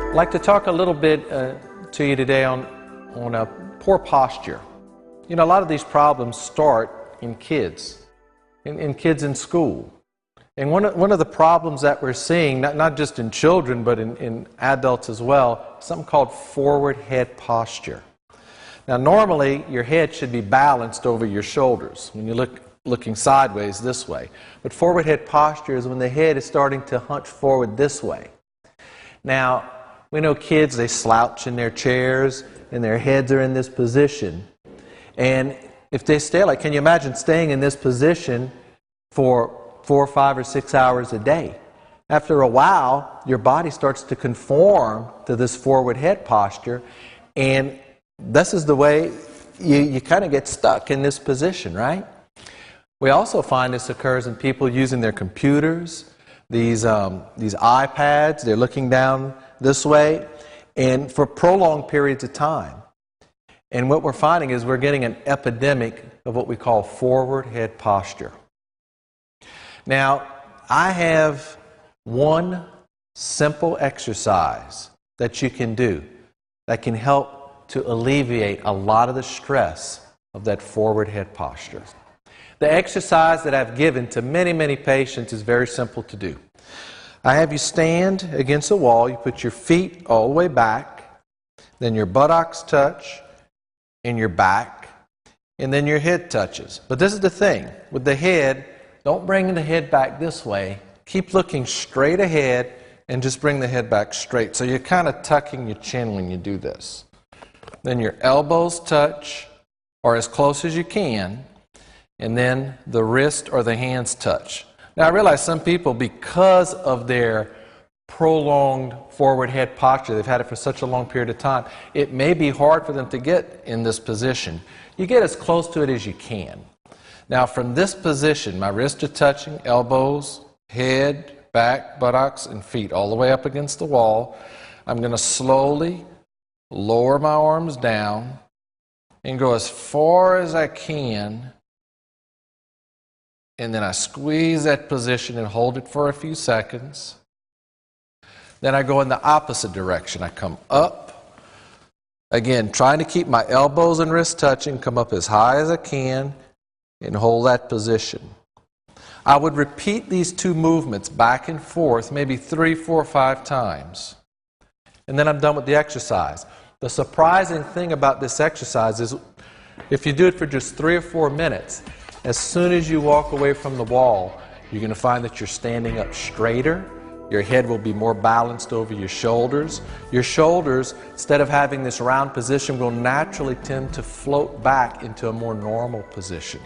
I'd like to talk a little bit to you today on poor posture. You know, a lot of these problems start in kids, in kids in school. And one of the problems that we're seeing, not just in children, but in adults as well, is something called forward head posture. Now, normally, your head should be balanced over your shoulders when you're looking sideways this way. But forward head posture is when the head is starting to hunch forward this way. Now, we know kids, they slouch in their chairs and their heads are in this position. And if they stay like, can you imagine staying in this position for 4, 5, or 6 hours a day? After a while, your body starts to conform to this forward head posture, and this is the way you kind of get stuck in this position, right? We also find this occurs in people using their computers, these iPads. They're looking down this way, and for prolonged periods of time. And what we're finding is we're getting an epidemic of what we call forward head posture. Now, I have one simple exercise that you can do that can help to alleviate a lot of the stress of that forward head posture. The exercise that I've given to many, many patients is very simple to do. I have you stand against the wall. You put your feet all the way back, then your buttocks touch in your back, and then your head touches. But this is the thing. With the head, don't bring the head back this way. Keep looking straight ahead and just bring the head back straight. So you're kind of tucking your chin when you do this. Then your elbows touch, or as close as you can, and then the wrist or the hands touch. Now, I realize some people, because of their prolonged forward head posture, they've had it for such a long period of time, it may be hard for them to get in this position. You get as close to it as you can. Now, from this position, my wrists are touching, elbows, head, back, buttocks, and feet all the way up against the wall. I'm going to slowly lower my arms down and go as far as I can. And then I squeeze that position and hold it for a few seconds. Then I go in the opposite direction. I come up. Again, trying to keep my elbows and wrists touching, come up as high as I can, and hold that position. I would repeat these two movements back and forth maybe 3, 4, 5 times. And then I'm done with the exercise. The surprising thing about this exercise is if you do it for just 3 or 4 minutes, as soon as you walk away from the wall, you're going to find that you're standing up straighter. Your head will be more balanced over your shoulders. Your shoulders, instead of having this round position, will naturally tend to float back into a more normal position.